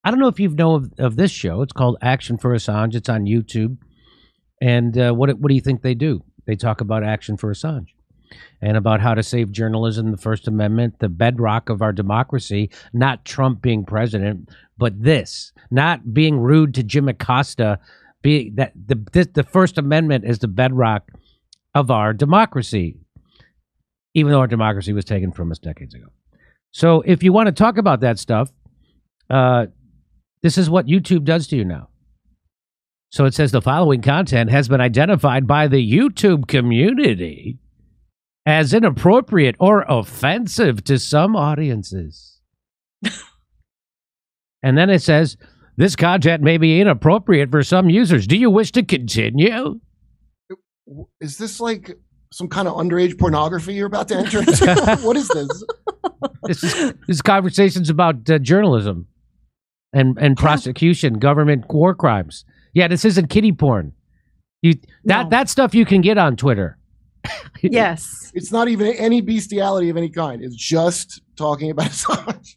I don't know if you know of this show. It's called Action for Assange. It's on YouTube. And what do you think they do? They talk about Action for Assange and about how to save journalism, the First Amendment, the bedrock of our democracy, not Trump being president, but this, not being rude to Jim Acosta, the First Amendment is the bedrock of our democracy, even though our democracy was taken from us decades ago. So if you want to talk about that stuff, this is what YouTube does to you now. So it says the following content has been identified by the YouTube community as inappropriate or offensive to some audiences. And then it says this content may be inappropriate for some users. Do you wish to continue? Is this like some kind of underage pornography you're about to enter into? What is this? This is conversations about journalism and prosecution, government war crimes. Yeah, this isn't kiddie porn. That stuff you can get on Twitter. Yes. It's not even any bestiality of any kind. It's just talking about Assange.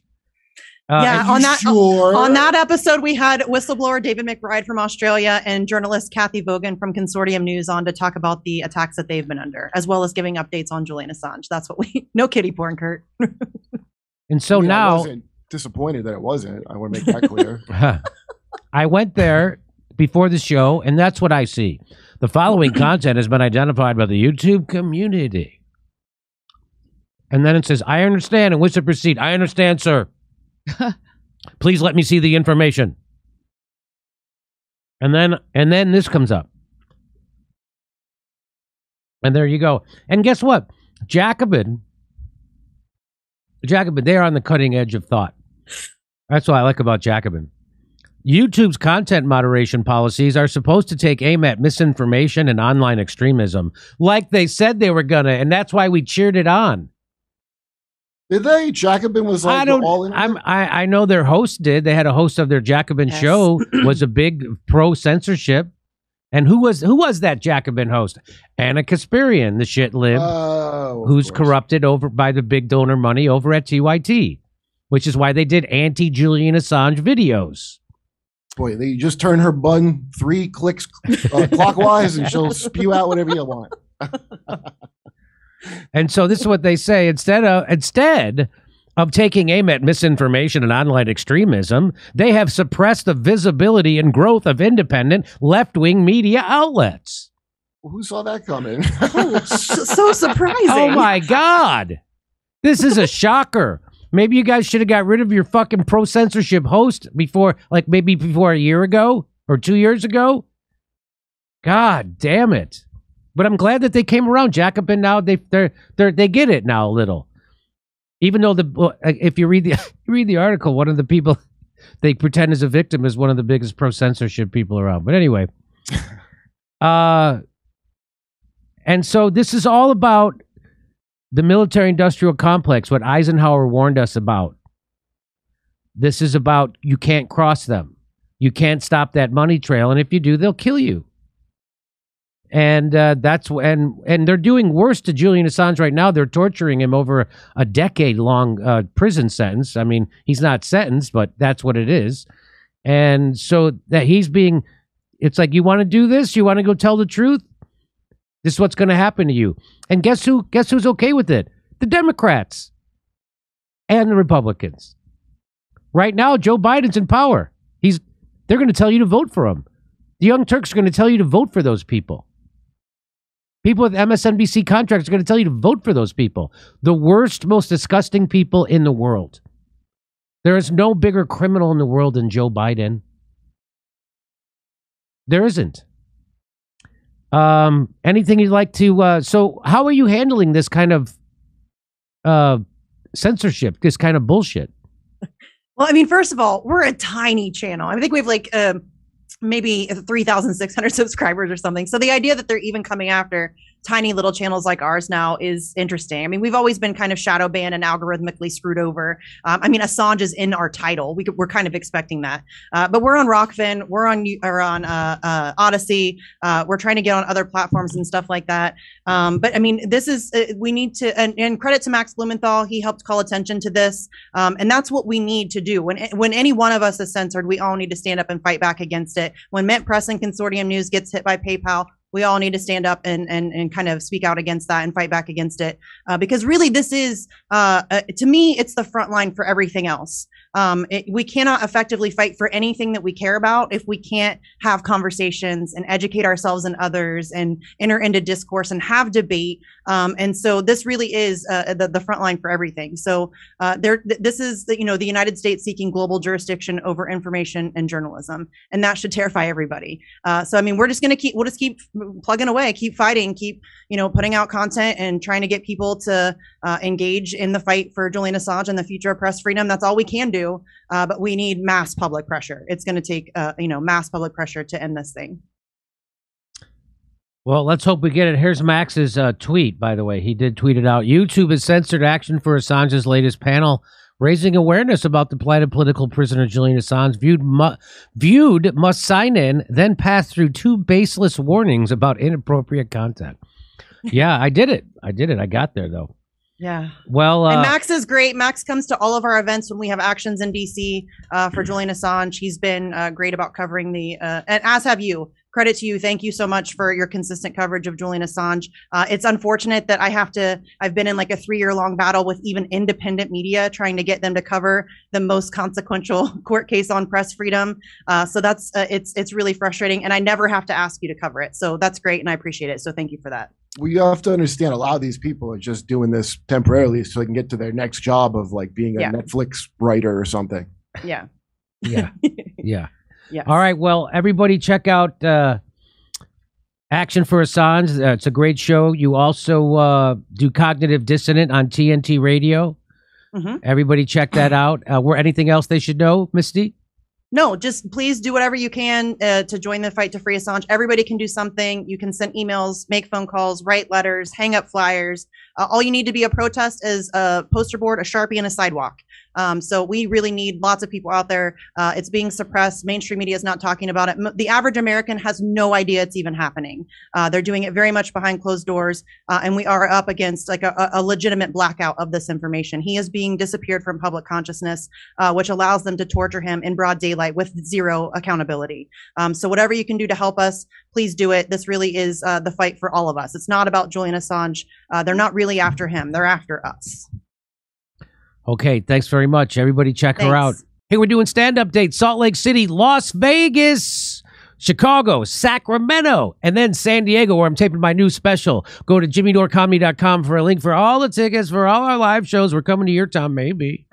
On that episode, we had whistleblower David McBride from Australia and journalist Kathy Vogan from Consortium News on to talk about the attacks that they've been under, as well as giving updates on Julian Assange. That's what no kiddie porn, Kurt. And so now, I wasn't disappointed that it wasn't. I want to make that clear. I went there before the show, and that's what I see. The following content has been identified by the YouTube community. And then it says, I understand and wish to proceed. I understand, sir. Please let me see the information. And then this comes up. And there you go. And guess what? Jacobin, they're on the cutting edge of thought. That's what I like about Jacobin. YouTube's content moderation policies are supposed to take aim at misinformation and online extremism, like they said they were gonna, and that's why we cheered it on. Did they? Jacobin was like all in. I know their host did. They had a host of their Jacobin show was a big pro censorship. And who was that Jacobin host? Anna Kasparian, the shit lib, who's corrupted over by the big donor money over at TYT, which is why they did anti-Julian Assange videos. Boy, they just turn her button 3 clicks clockwise and she'll spew out whatever you want. And so this is what they say. Instead of taking aim at misinformation and online extremism, they have suppressed the visibility and growth of independent left-wing media outlets. Well, who saw that coming? So surprising. Oh, my God. This is a shocker. Maybe you guys should have got rid of your fucking pro-censorship host before, like maybe before a year ago or 2 years ago. God damn it. But I'm glad that they came around. Jacobin now, they get it now a little. Even though if you read the article, one of the people they pretend is a victim is one of the biggest pro-censorship people around. But anyway, and so this is all about the military-industrial complex, what Eisenhower warned us about. This is about you can't cross them. You can't stop that money trail, and if you do, they'll kill you. And and they're doing worse to Julian Assange right now. They're torturing him over a decade-long prison sentence. I mean, he's not sentenced, but that's what it is. And so that it's like, you want to do this? You want to go tell the truth? This is what's going to happen to you. And guess who's okay with it? The Democrats and the Republicans. Right now, Joe Biden's in power. They're going to tell you to vote for him. The Young Turks are going to tell you to vote for those people. People with MSNBC contracts are going to tell you to vote for those people. The worst, most disgusting people in the world. There is no bigger criminal in the world than Joe Biden. There isn't. Anything you'd like to... so how are you handling this kind of censorship, this kind of bullshit? Well, I mean, first of all, we're a tiny channel. I think we have like... maybe 3,600 subscribers or something. So the idea that they're even coming after tiny little channels like ours now is interesting. I mean, we've always been kind of shadow banned and algorithmically screwed over. I mean, Assange is in our title. We're kind of expecting that. But we're on Rockfin, we're on Odyssey. We're trying to get on other platforms and stuff like that. But I mean, this is, we need to, and credit to Max Blumenthal, he helped call attention to this. And that's what we need to do. When any one of us is censored, we all need to stand up and fight back against it. When Mint Press and Consortium News gets hit by PayPal, we all need to stand up and kind of speak out against that and fight back against it. Because really this is, to me, it's the front line for everything else. We cannot effectively fight for anything that we care about if we can't have conversations and educate ourselves and others and enter into discourse and have debate. And so this really is the front line for everything. So this is the United States seeking global jurisdiction over information and journalism, and that should terrify everybody. So I mean, we'll just keep plugging away, keep fighting, keep putting out content and trying to get people to engage in the fight for Julian Assange and the future of press freedom. That's all we can do. But we need mass public pressure. It's going to take, mass public pressure to end this thing. Well, let's hope we get it. Here's Max's tweet, by the way. He did tweet it out. YouTube has censored action for Assange's latest panel, raising awareness about the plight of political prisoner Julian Assange. Viewed must sign in, then pass through 2 baseless warnings about inappropriate content. Yeah, I did it. I got there, though. Yeah. Well, and Max is great. Max comes to all of our events when we have actions in DC for Julian Assange. He's been great about covering the, and as have you. Credit to you. Thank you so much for your consistent coverage of Julian Assange. It's unfortunate that I've been in like a 3-year-long battle with even independent media trying to get them to cover the most consequential court case on press freedom. So that's, it's really frustrating, and I never have to ask you to cover it. So that's great, and I appreciate it. So thank you for that. Well, you have to understand, a lot of these people are just doing this temporarily so they can get to their next job of like being a Netflix writer or something. Yeah. Yeah. Yeah. Yeah. All right. Well, everybody check out Action for Assange. It's a great show. You also do Cognitive Dissonant on TNT Radio. Mm-hmm. Everybody check that out. Anything else they should know, Misty? No, just please do whatever you can to join the fight to free Assange. Everybody can do something. You can send emails, make phone calls, write letters, hang up flyers. All you need to be a protest is a poster board, a Sharpie, and a sidewalk. So we really need lots of people out there. It's being suppressed. Mainstream media is not talking about it. The average American has no idea it's even happening. They're doing it very much behind closed doors. And we are up against like a legitimate blackout of this information. He is being disappeared from public consciousness, which allows them to torture him in broad daylight with zero accountability. So whatever you can do to help us, please do it. This really is the fight for all of us. It's not about Julian Assange. They're not really after him. They're after us. Okay, thanks very much. Everybody check her out. Hey, we're doing stand-up dates. Salt Lake City, Las Vegas, Chicago, Sacramento, and then San Diego, where I'm taping my new special. Go to jimmydorecomedy.com for a link for all the tickets for all our live shows. We're coming to your town, maybe.